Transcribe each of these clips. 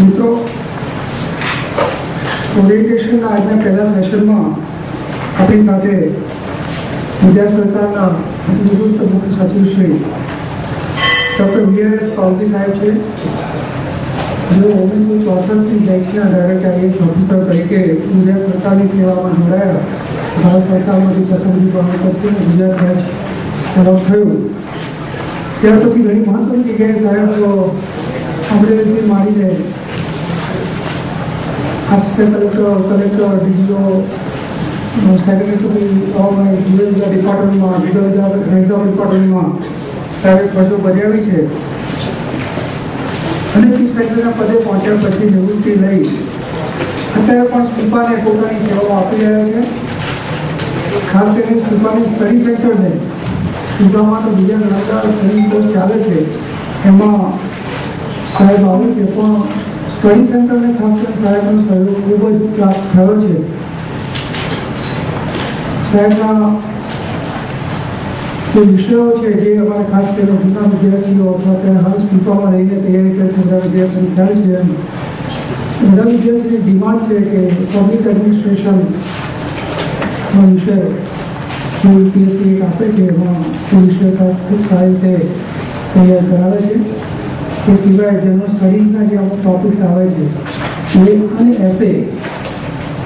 મિત્રો, ઓરિએન્ટેશનના આજના પહેલા સેશનમાં આપણી સાથે ગુજરાત સરકારના નિવૃત્ત મુખ્ય સચિવ શ્રી ડૉક્ટર VRS પાલકી સાહેબ છે, જેઓ 1964ની બેચના ડાયરેક્ટર IAS ઓફિસર તરીકે ગુજરાત સરકારની સેવામાં જોડાયા. ભારત સરકારમાંથી પસંદગી પામી પછી ગુજરાત બેચ તરફ થયું. ત્યાર પછી ઘણી મહત્વની જગ્યાએ સાહેબ અમરેલીથી માંડીને આસિસ્ટન્ટ કલેક્ટર DGO સેક્રેટરી જુદા જુદા ડિપાર્ટમેન્ટમાં, જુદા જુદા રિઝર્વ ડિપાર્ટમેન્ટમાં સાહેબ ફરજો બજાવી છે અને ચીફ સેક્રેટરીના પદે પહોંચ્યા પછી નિવૃત્તિ લઈ અત્યારે પણ સ્પીપાને પોતાની સેવાઓ આપી રહ્યા છે. ખાસ કરીને સ્પીપાની સ્ટડી સેન્ટરને સ્પીપામાં તો બીજા ઘણા સ્ટડી કોર્સ ચાલે છે, એમાં સાહેબ આવે છે, પણ સ્ટડી સેન્ટરને ખાસ કરીને સાહેબનો સહયોગ ખૂબ જ પ્રાપ્ત થયો છે. સાહેબના જે વિષયો છે જે અમારે ખાસ કરીને જૂના વિદ્યાર્થીઓ અથવા હાલ સ્પીપામાં રહીને તૈયારી કરે છે બધા વિદ્યાર્થીઓને ખ્યાલ છે. એમ બધા વિદ્યાર્થીઓની ડિમાન્ડ છે કે પબ્લિક એડમિનિસ્ટ્રેશનનો વિષય જે UPSC આપે છે એમાં તે વિષય ખૂબ સારી રીતે તૈયાર કરાવે છે. એ સિવાય જનરલ સ્ટડીઝના જે અમુક ટોપિક્સ આવે છે એ અને એસે,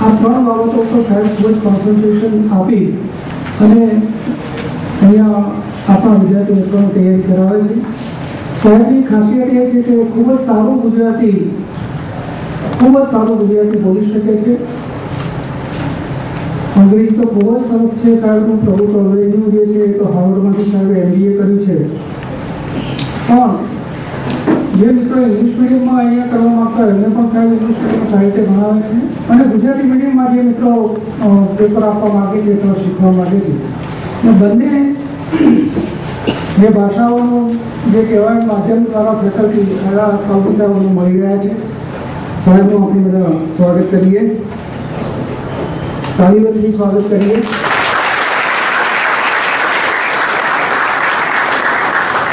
આ ત્રણ બાબતો પર સાહેબ ખૂબ જ કોન્સન્ટ્રેશન આપી અને અહીંયા આપણા વિદ્યાર્થી મિત્રોને તૈયારી કરાવે છે. સાહેબની ખાસિયત એ છે કે ખૂબ જ સારું ગુજરાતી બોલી શકે છે. અંગ્રેજી તો ખૂબ જ સરસ છે સાહેબનું. પ્રભુત્વ અંગ્રેજીનું જે છે એ તો હાર્વર્ડમાંથી સાહેબે MBA કર્યું છે. પણ જે મિત્રો ઇંગ્લિશ મીડિયમમાં અહીંયા કરવા માંગતા હોય એમને પણ સાહેબ ઇંગ્લિશ મીડિયમ સાહિત્ય ભણાવે છે અને ગુજરાતી મીડિયમમાં જે મિત્રો પેપર આપવા માગે છે અથવા શીખવા માગે છે, બંને જે ભાષાઓનું જે કહેવાય માધ્યમ દ્વારા ફેકલ્ટી સારા સાહેબોને મળી રહ્યા છે. સાહેબનું આપણે બધા સ્વાગત કરીએ, તાલીમથી સ્વાગત કરીએ.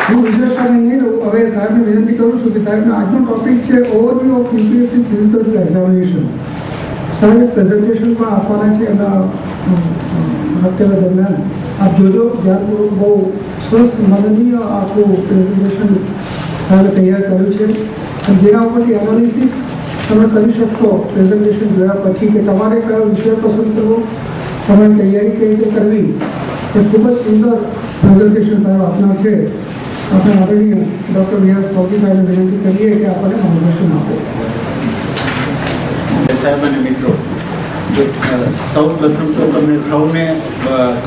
હું વિશેષતાને નહીં લઉં. હવે સાહેબને વિનંતી કરું છું કે સાહેબનો આજનો ટોપિક છે overview of UPSC civil service examination. સાહેબ પ્રેઝન્ટેશન પણ આપવાના છે એના વક્તવ્ય દરમિયાન. આપ જોજો, ધ્યાનપૂર્વક બહુ સરસ માનનીય આખું પ્રેઝન્ટેશન સાહેબે તૈયાર કર્યું છે અને જેના ઉપરથી એનાલિસિસ તમે કરી શકશો પ્રેઝન્ટેશન જોયા પછી કે તમારે કયો વિષય પસંદ કરવો, તમારી તૈયારી કઈ રીતે કરવી. એ ખૂબ જ સુંદર પ્રેઝન્ટેશન સાહેબ આપના છે. આપણે આદરણીય ડૉક્ટર VRS પાલકી સાહેબને વિનંતી કરીએ કે આપણને માર્ગદર્શન આપો. સાહેબ અને મિત્રો, સૌ પ્રથમ તો તમને સૌને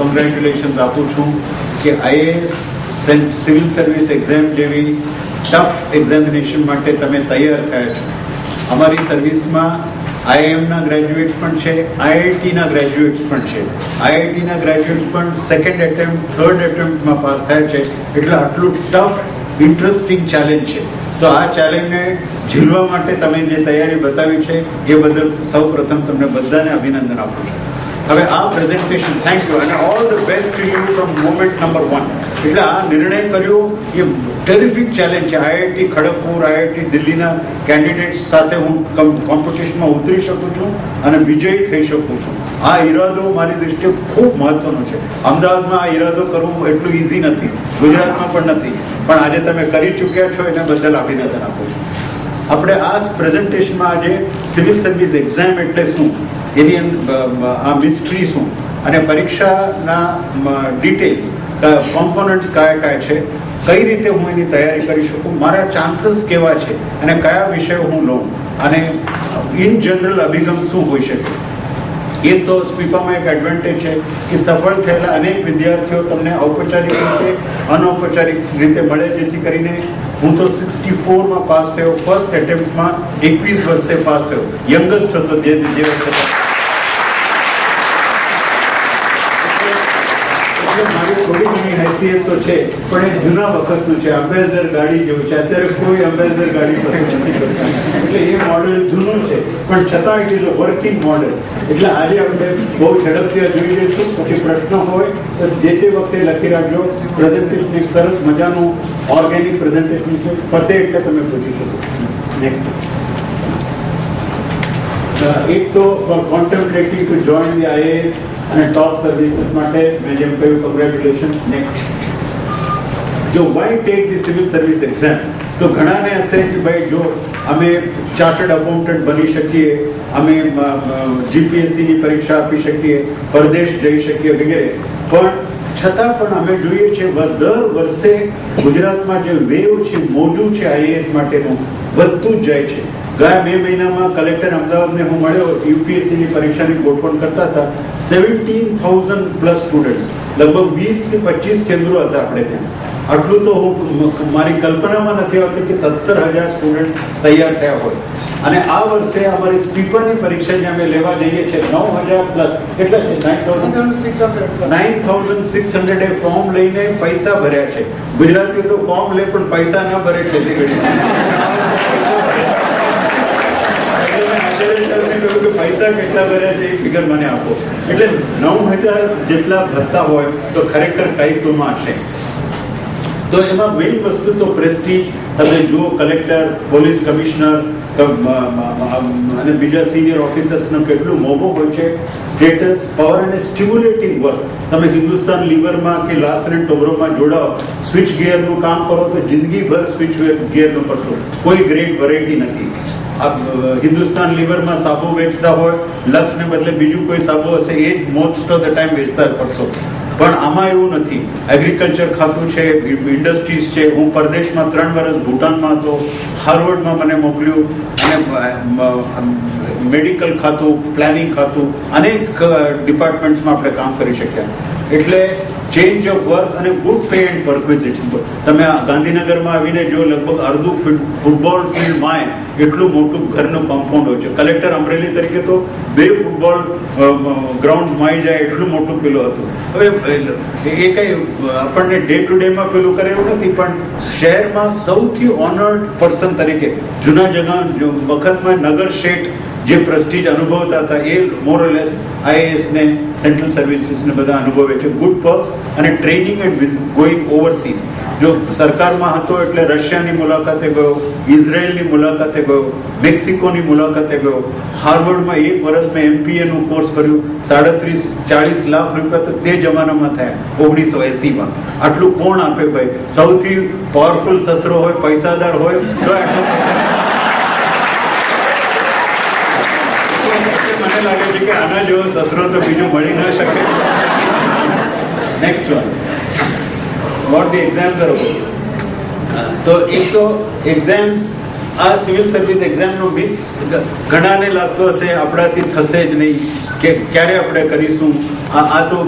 કોંગ્રેચ્યુલેશન્સ આપું છું કે IAS સિવિલ સર્વિસ એક્ઝામ જેવી ટફ એક્ઝામિનેશન માટે તમે તૈયાર થયા છો. અમારી સર્વિસમાં IIM-ના ગ્રેજ્યુએટ્સ પણ છે, IIT-ના ગ્રેજ્યુએટ્સ પણ છે. IIT-ના ગ્રેજ્યુએટ્સ પણ સેકન્ડ એટેમ્પ્ટ, થર્ડ એટેમ્પ્ટમાં પાસ થયા છે. એટલે આટલું ટફ ઇન્ટરેસ્ટિંગ ચેલેન્જ છે. તો આ ચેલેન્જને ઝીલવા માટે તમે જે તૈયારી બતાવી છે એ બદલ સૌ પ્રથમ તમને બધાને અભિનંદન આપું છું. હવે આ પ્રેઝન્ટેશન, થેન્ક યુ અને all the best to you from moment number 1. એટલે આ નિર્ણય કર્યો એ ટેરિફિક ચેલેન્જ છે. IIT ખડગપુર, IIT દિલ્હીના કેન્ડિડેટ્સ સાથે હું કોમ્પિટિશનમાં ઉતરી શકું છું અને વિજયી થઈ શકું છું. આ ઈરાદો મારી દૃષ્ટિએ ખૂબ મહત્વનો છે. અમદાવાદમાં આ ઈરાદો કરવું એટલું ઇઝી નથી, ગુજરાતમાં પણ નથી, પણ આજે તમે કરી ચૂક્યા છો એના બદલ અભિનંદન આપું છું. આપણે આ પ્રેઝન્ટેશનમાં આજે સિવિલ સર્વિસ એક્ઝામ એટલે શું, એની આ મિસ્ટ્રી શું અને પરીક્ષાના ડિટેલ્સ, કોમ્પોનન્ટ્સ કયા છે, કઈ રીતે હું એની તૈયારી કરી શકું, મારા ચાન્સીસ કેવા છે અને કયા વિષયો હું લઉં અને ઇન જનરલ અભિગમ શું હોઈ શકે. એ તો સ્પીપામાં એક એડવાન્ટેજ છે કે સફળ થયેલા અનેક વિદ્યાર્થીઓ તમને ઔપચારિક રીતે અનૌપચારિક રીતે મળે, જેથી કરીને હું તો 64માં પાસ થયો, ફર્સ્ટ એટેમ્પ્ટમાં 21 વર્ષે પાસ થયો, યંગેસ્ટ હતો જે વખતે. મારી થોડી ઘણી હેસિયત તો છે, પણ એ જૂના વખતનું છે. એમ્બેસેડર ગાડી જેવું છે. અત્યારે કોઈ એમ્બેસેડર ગાડી પસંદ નથી કરતા. એટલે એ મોડેલ જૂનું છે, પણ છતાં it is a working model. એટલે આજે આપણે બહુ ઝડપથી જોઈ લઈશું. પછી પ્રશ્નો હોય તો જે તે વખતે લખી રાખજો. પ્રેઝન્ટેશન એક સરસ મજાનું ઓર્ગેનિક પ્રેઝન્ટેશન છે. પતે એટલે તમે પૂછી શકો. નેક્સ્ટ. એક તો contemplating to join the IAS અને ટોપ સર્વિસીસ માટે મેં જેમ કહ્યું કોંગ્રેચ્યુલેશન. નેક્સ્ટ, જો why take the civil service exam, તો ઘણાને હશે કે ભાઈ જો અમે ચાર્ટર્ડ અકાઉન્ટન્ટ બની શકીએ, અમે જીપીએસસીની પરીક્ષા આપી શકીએ, પરદેશ જઈ શકીએ વગેરે, પણ છતાં પણ અમે જોઈએ છીએ દર વર્ષે ગુજરાતમાં જે વેવ છે, મોજું છે આઈએએસ માટેનું, વધતું જ જાય છે. ગયા 2 મહિનામાં કલેક્ટર અમદાવાદને હું મળ્યો, યુપીએસસીની પરીક્ષાની ગોઠવણ કરતા હતા. 17,000+ સ્ટુડન્ટ્સ, લગભગ 20 થી 25 કેન્દ્રો હતા આપણે ત્યાં. આટલું તો હું મારી કલ્પનામાં નથી આવતી કે 17,000 સ્ટુડન્ટ્સ તૈયાર થયા હોય. અને આ વર્ષે અમારી સ્ટીપરની પરીક્ષા જે અમે લેવા જઈએ છીએ 9,000+, કેટલા છે? 9,600 ફોર્મ લઈને પૈસા ભર્યા છે. ગુજરાતીઓ તો ફોર્મ લે પણ પૈસા ના ભરે છે. પૈસા કેટલા ભર્યા છે એ ફિગર મને આપો. એટલે 9,000 જેટલા ભરતા હોય તો ખરેખર કઈ તુમાં હશે. તો એમાં મેઇન વસ્તુ તો પ્રેસ્ટીજ. તમે જુઓ કલેક્ટર, પોલીસ કમિશનર અને બીજા સિનિયર ઓફિસર્સનો કેટલું મોભો હોય છે. સ્ટેટસ, પાવર અને સ્ટિમ્યુલેટિંગ વર્ક. તમે હિન્દુસ્તાન લીવરમાં કે લાર્સન એન્ડ ટોબ્રોમાં જોડાઓ, સ્વિચ ગિયરનું કામ કરો તો જિંદગીભર સ્વિચ ગિયરનું કરશો, કોઈ ગ્રેટ વેરાયટી નથી. હિન્દુસ્તાન લીવરમાં સાબુ વેચતા હોય, લક્સને બદલે બીજું કોઈ સાબુ હશે, એ જ મોસ્ટ ઓફ ધ ટાઈમ વેચતા કરશો. પણ આમાં એવું નથી. એગ્રીકલ્ચર ખાતું છે, ઇન્ડસ્ટ્રીઝ છે. હું પરદેશમાં 3 વર્ષ ભૂટાનમાં હતો, હાર્વર્ડમાં મને મોકલ્યું, અને મેડિકલ ખાતું, પ્લાનિંગ ખાતું, અનેક ડિપાર્ટમેન્ટ્સમાં આપણે કામ કરી શક્યા. એટલે ચેન્જ ઓફ વર્ક અને ગુડ પે એન્ડ પરક્વિઝિટ્સ. તમે ગાંધીનગરમાં આવીને જો લગભગ અડધું ફૂટબોલ ફિલ્ડમાં એટલું મોટું ઘરનું કમ્પાઉન્ડ હોય છે. કલેક્ટર અમરેલી તરીકે તો 2 ફૂટબોલ ગ્રાઉન્ડમાં આવી જાય એટલું મોટું પેલું હતું. હવે એ કઈ આપણને ડે ટુ ડેમાં પેલું કરે એવું નથી, પણ શહેરમાં સૌથી ઓનર્ડ પર્સન તરીકે જૂના વખતમાં નગર શેઠ જે પ્રેસ્ટીજ અનુભવતા હતા, એ મોરલેસ આઈએએસ ને સેન્ટ્રલ સર્વિસીસ ને બધા અનુભવે છે. ગુડ પર્ક્સ અને ટ્રેનિંગ એન્ડ ગોઈંગ ઓવરસીઝ. જો સરકારમાં હતો એટલે રશિયાની મુલાકાતે ગયો, ઇઝરાયલની મુલાકાતે ગયો, મેક્સિકોની મુલાકાતે ગયો. હાર્વર્ડમાં 1 વર્ષ મેં MPA નું કોર્સ કર્યું. 37-40 લાખ રૂપિયા તો તે જમાનામાં થયા 1980માં. આટલું કોણ આપે ભાઈ? સૌથી પાવરફુલ સસરો હોય, પૈસાદાર હોય તો આટલો પૈસા. મને લાગે છે કે આના જેવો સસરો તો બીજું મળી ન શકે. Next one, what the exams are about. તો એક તો એક્ઝામ્સ, આ સિવિલ સર્વિસ એક્ઝામનો મિથ્સ ઘણાને લાગતો હશે આપણાથી થશે જ નહીં, કે ક્યારે આપણે કરીશું, આ તો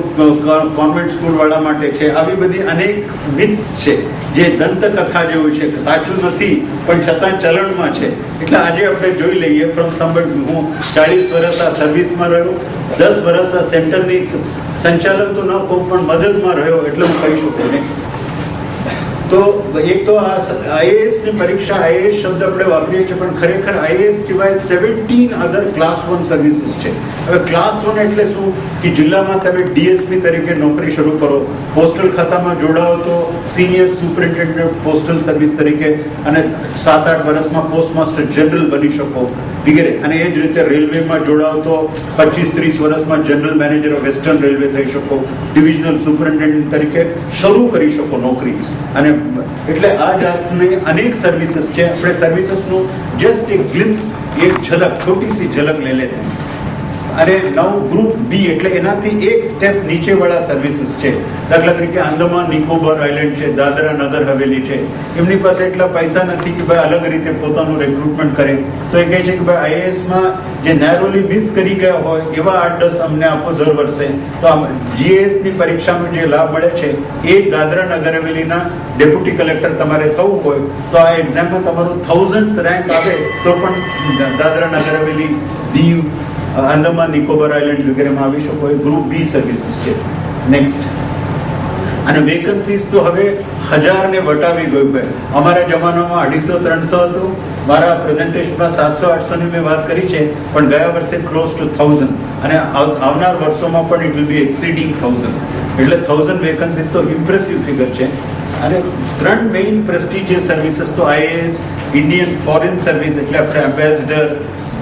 કોન્વેન્ટ સ્કૂલ વાળા માટે છે. આવી બધી અનેક મિથ્સ છે જે દંતકથા જેવું છે, સાચું નથી પણ છતાં ચલણમાં છે. એટલે આજે આપણે જોઈ લઈએ ફ્રોમ સમબડ. હું 40 વર્ષ આ સર્વિસમાં રહ્યો, 10 વર્ષ આ સેન્ટરની સંચાલન તો ન કહું પણ મદદમાં રહ્યો, એટલે હું કહી શકું. નેક્સ્ટ, તો એક તો આ આઈએએસ ની પરીક્ષા, આઈએએસ શબ્દ આપણે વાપરીએ છીએ પણ ખરેખર આઈએએસ સિવાય 17 અધર ક્લાસ 1 સર્વિસીસ છે. હવે ક્લાસ 1 એટલે શું કે જિલ્લામાં તમે ડીએસપી તરીકે નોકરી શરૂ કરો, પોસ્ટલ ખાતામાં જોડાઓ તો સિનિયર સુપરિન્ટેન્ડન્ટ પોસ્ટલ સર્વિસ તરીકે, અને 7-8 વર્ષમાં પોસ્ટમાસ્ટર જનરલ બની શકો વગેરે. અને એ જ રીતે રેલવેમાં જોડાઓ તો 25-30 વર્ષમાં general manager of western railway થઈ શકો, ડિવિઝનલ સુપરિન્ટેન્ડન્ટ તરીકે શરૂ કરી શકો નોકરી. અને એટલે આ જાતની અનેક સર્વિસીસ છે. આપણે સર્વિસીસનું જસ્ટ એક ગ્લિમ્સ, એક ઝલક, છોટી સી ઝલક લઈ લેते हैं. અને નવ ગ્રુપ બી એટલે એનાથી એક સ્ટેપ નીચે વાળા સર્વિસીસ છે. દાખલા તરીકે આંદામાન નિકોબાર આઇલેન્ડ છે, દાદરા નગર હવેલી છે. એમની પાસે એટલા પૈસા નથી કે ભાઈ અલગ રીતે પોતાનું રિક્રુટમેન્ટ કરે, તો એ કહે છે કે ભાઈ આઈએએસમાં જે નેરોલી મિસ કરી ગયા હોય એવા 8-10 અમને આપો દર વર્ષે. તો આ જીએએસની પરીક્ષામાં જે લાભ મળે છે એ દાદરા નગર હવેલીના ડેપ્યુટી કલેક્ટર તમારે થવું હોય તો આ એક્ઝામમાં તમારું 1000th રેન્ક આવે તો પણ દાદરા નગર હવેલી, દીવ, આંદામાન નિકોબાર આઇલેન્ડ વગેરેમાં આવી શકો. એ ગ્રુપ બી સર્વિસીસ છે. નેક્સ્ટ, અને વેકન્સીઝ તો હવે 1000 ને વટાવી ગયું છે. અમારા જમાનામાં 250-300 હતું. મારા પ્રેઝન્ટેશનમાં 700-800 ની મેં વાત કરી છે, પણ ગયા વર્ષે ક્લોઝ ટુ 1000, અને આવનાર વર્ષોમાં પણ ઇટ વિલ બી એક્સીડિંગ 1000. એટલે 1000 વેકન્સીઝ તો ઇમ્પ્રેસિવ ફિગર છે. અને 3 મેઇન પ્રેસ્ટિજિયસ સર્વિસીસ તો આઈએએસ, ઇન્ડિયન ફોરેન સર્વિસ એટલે આપણે ambassador,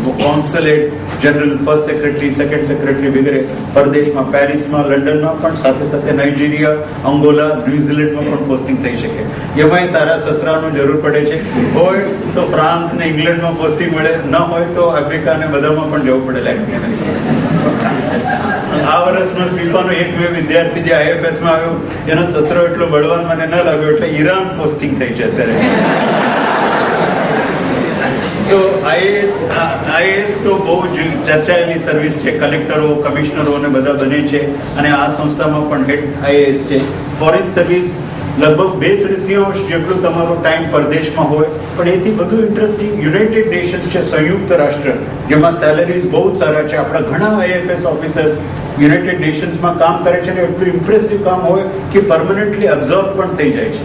consulate general, first secretary, second secretary વગેરે પરદેશમાં, પેરિસમાં, લંડનમાં પણ, સાથે સાથે નાઇજીરિયા, અંગોલા, ન્યુઝીલેન્ડમાં પણ પોસ્ટિંગ થઈ શકે. એમાંય સારા સસરાનો જરૂર પડે છે. હોય તો ફ્રાન્સ ને ઇંગ્લેન્ડમાં પોસ્ટિંગ મળે, ન હોય તો આફ્રિકા ને બધામાં પણ જવું પડે. આ વર્ષમાં સ્પીપાનો એક બે વિદ્યાર્થી જે IFS માં આવ્યો, એનો સસરો એટલો બળવાન મને ન લાગ્યો, એટલે ઈરાન પોસ્ટિંગ થઈ છે અત્યારે. તો IAS તો બહુ જ ચર્ચાયેલી સર્વિસ છે. કલેક્ટરો, કમિશનરો અને બધા બને છે, અને આ સંસ્થામાં પણ હેડ IAS છે. ફોરેન સર્વિસ લગભગ 2/3 જેટલું તમારો ટાઈમ પરદેશમાં હોય, પણ એથી બધું ઇન્ટરેસ્ટિંગ યુનાઇટેડ નેશન્સ છે, સંયુક્ત રાષ્ટ્ર, જેમાં સેલેરીઝ બહુ જ સારા છે. આપણા ઘણા IFS ઓફિસર્સ યુનાઇટેડ નેશન્સમાં કામ કરે છે, અને એટલું ઇમ્પ્રેસિવ કામ હોય કે પરમનન્ટલી અબ્ઝોર્બ પણ થઈ જાય છે.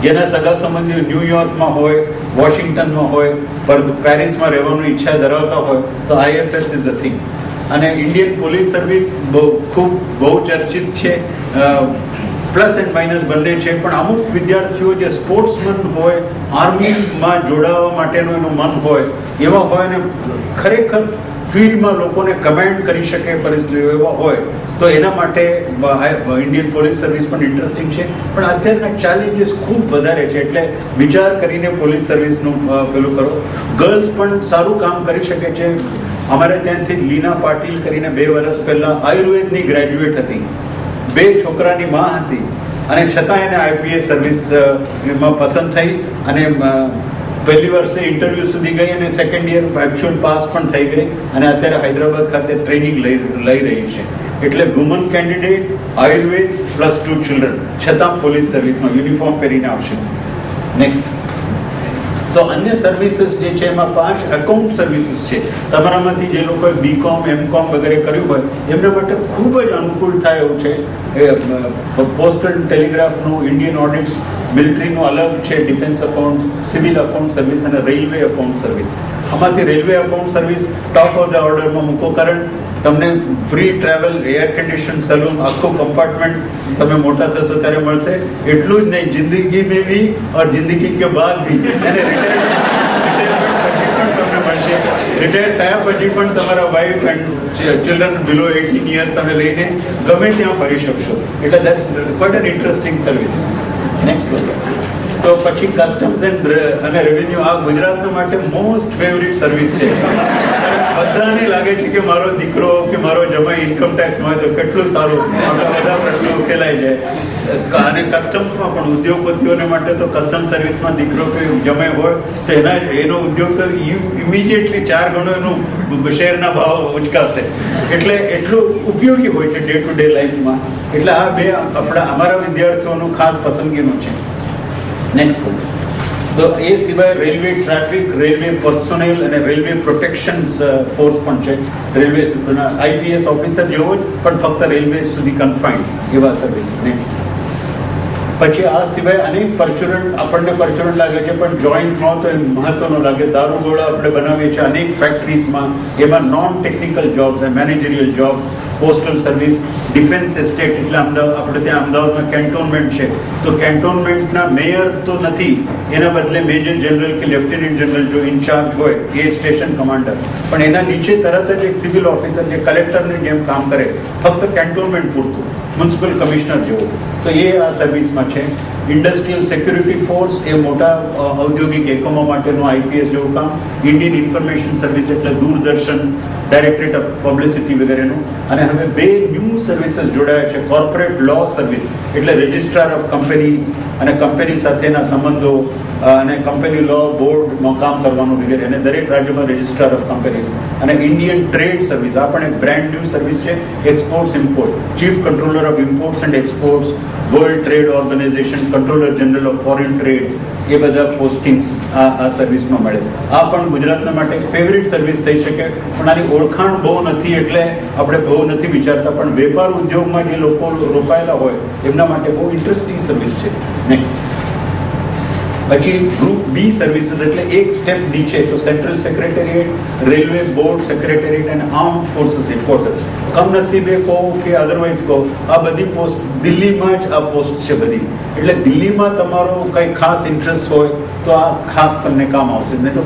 જેના સગા સંબંધીઓ ન્યુયોર્કમાં હોય, વોશિંગ્ટનમાં હોય, પેરિસમાં રહેવાની ઈચ્છા ધરાવતા હોય, તો IFS ઇઝ ધ થિંગ. અને ઇન્ડિયન પોલીસ સર્વિસ ખૂબ બહુ ચર્ચિત છે. પ્લસ એન્ડ માઇનસ બંને છે, પણ અમુક વિદ્યાર્થીઓ જે સ્પોર્ટ્સમેન હોય, આર્મીમાં જોડાવા માટેનું એનું મન હોય, એવા હોય ને ખરેખર ફિલ્ડમાં લોકોને કમેન્ડ કરી શકે પરિસ્થિતિઓ એવા હોય, તો એના માટે ઇન્ડિયન પોલીસ સર્વિસ પણ ઇન્ટરેસ્ટિંગ છે. પણ અત્યારના ચેલેન્જીસ ખૂબ વધારે છે, એટલે વિચાર કરીને પોલીસ સર્વિસનું પેલું કરો. ગર્લ્સ પણ સારું કામ કરી શકે છે. અમારે ત્યાંથી લીના પાટીલ કરીને 2 વર્ષ પહેલા આયુર્વેદની ગ્રેજ્યુએટ હતી, 2 છોકરાની માં હતી, અને છતાં એને IPS સર્વિસ એમાં પસંદ થઈ, અને પહેલી વર્ષે ઇન્ટરવ્યુ સુધી ગઈ, અને સેકન્ડ યર એકચ્યુઅલ પાસ પણ થઈ ગઈ, અને અત્યારે હૈદરાબાદ ખાતે ટ્રેનિંગ લઈ રહી છે. એટલે woman candidate, Ayurveda plus 2 children, છતાં પોલીસ સર્વિસમાં યુનિફોર્મ પહેરીને આવશે. નેક્સ્ટ. તો અન્ય સર્વિસીસ જે છે એમાં 5 એકાઉન્ટ સર્વિસીસ છે. તમારામાંથી જે લોકોએ BCom, MCom વગેરે કર્યું હોય, એમના માટે ખૂબ જ અનુકૂળ થાય એવું છે. પોસ્ટલ ટેલિગ્રાફનું, ઇન્ડિયન ઓડિટ્સ, મિલિટરીનું અલગ છે, defence account, civil account service અને રેલવે અકાઉન્ટ સર્વિસ. આમાંથી railway account service top of the ઓર્ડરમાં મૂકો, કારણ તમને free travel, air condition salon, આખું કમ્પાર્ટમેન્ટ તમે મોટા થશો ત્યારે મળશે. એટલું જ નહીં, જિંદગી મેં ભી ઓર જિંદગી કે બાદ ભી, અને રિટાયરમેન્ટ પછી પણ તમને મળશે. રિટાયર થયા પછી પણ તમારા wife and children below 18 years તમે લઈને ગમે ત્યાં ફરી શકશો. એટલે that's quite an interesting service. Next question. તો પછી કસ્ટમ્સ અને રેવન્યુ, આ ગુજરાતના માટે મોસ્ટ ફેવરિટ સર્વિસ છે. બધાને લાગે છે કે મારો દીકરો કે મારો જમાઈ ઇન્કમ ટેક્સમાં હોય તો કેટલું સારું, આપણા બધા પ્રશ્નો ઉકેલાઈ જાય. અને કસ્ટમ્સમાં પણ ઉદ્યોગપતિઓને માટે તો કસ્ટમ સર્વિસમાં દીકરો કે જમાઈ હોય તો એનો ઉદ્યોગ તો ઇમિડિયેટલી 4 ગણો એનું શેરના ભાવ ઉચકાશે. એટલે એટલું ઉપયોગી હોય છે ડે ટુ ડે લાઈફમાં. એટલે આ બે અમારા વિદ્યાર્થીઓનું ખાસ પસંદગીનું છે. નેક્સ્ટ. તો એ સિવાય રેલવે ટ્રાફિક, રેલવે પર્સોનેલ અને રેલવે પ્રોટેક્શન ફોર્સ પણ છે. રેલવે IPS ઓફિસર જેવો જ, પણ ફક્ત રેલવે સુધી કન્ફાઇન્ડ એવા સર્વિસ. નેક્સ્ટ. પછી આ સિવાય અનેક આપણને પરચુરણ લાગે છે, પણ જોઈન થો તો એ મહત્વનો લાગે. દારૂગોળા આપણે બનાવીએ છીએ અનેક ફેક્ટરીઝમાં, એમાં non technical jobs, managerial jobs, postal service, defence estate. એટલે આપણે ત્યાં અમદાવાદમાં કેન્ટોનમેન્ટ છે, તો કેન્ટોનમેન્ટના મેયર તો નથી, એના બદલે મેજર જનરલ કે લેફ્ટનન્ટ જનરલ જો ઇન્ચાર્જ હોય એ સ્ટેશન કમાન્ડર, પણ એના નીચે તરત જ એક સિવિલ ઓફિસર જે કલેક્ટરની જેમ કામ કરે, ફક્ત કેન્ટોનમેન્ટ પૂરતું, મ્યુનિસિપલ કમિશનર જેવું. તો એ આ સર્વિસમાં છે. ઇન્ડસ્ટ્રીયલ સિક્યુરિટી ફોર્સ, એ મોટા ઔદ્યોગિક એકમો માટેનું IPS જેવું કામ. ઇન્ડિયન ઇન્ફોર્મેશન સર્વિસ એટલે દૂરદર્શન, ડાયરેક્ટરેટ ઓફ પબ્લિસિટી વગેરેનું. અને હવે 2 ન્યૂ સર્વિસીસ જોડાયા છે. કોર્પોરેટ લો સર્વિસ એટલે રજિસ્ટ્રાર ઓફ કંપનીઝ અને કંપની સાથેના સંબંધો, અને કંપની લો બોર્ડમાં કામ કરવાનું વગેરે, અને દરેક રાજ્યમાં રજિસ્ટ્રાર ઓફ કંપનીઝ. અને ઇન્ડિયન ટ્રેડ સર્વિસ, આ પણ એક બ્રાન્ડ ન્યૂ સર્વિસ છે. Exports import, chief controller of imports and exports, world trade organisation, controller general of foreign trade, એ બધા પોસ્ટિંગ્સ આ સર્વિસમાં મળે. આ પણ ગુજરાતના માટે ફેવરિટ સર્વિસ થઈ શકે, પણ આની ઓળખાણ બહુ નથી, એટલે આપણે બહુ નથી વિચારતા. પણ વેપાર ઉદ્યોગમાં જે લોકો રોકાયેલા હોય એમના માટે બહુ ઇન્ટરેસ્ટિંગ સર્વિસ છે. નેક્સ્ટ. પછી ગ્રુપ બી સર્વિસીસ એટલે એક સ્ટેપ નીચે, તો સેન્ટ્રલ સેક્રેટેરિએટ, રેલવે બોર્ડ સેક્રેટેરિએટ અને આર્મ ફોર્સીસ હેડક્વાર્ટર. કમનસીબે કહો કે અધરવાઇઝ કહો, આ બધી પોસ્ટ દિલ્હીમાં જ આ પોસ્ટ છે બધી. એટલે દિલ્હીમાં તમારો કંઈ ખાસ ઇન્ટરેસ્ટ હોય તો આ ખાસ તમને કામ આવશે. નહીં તો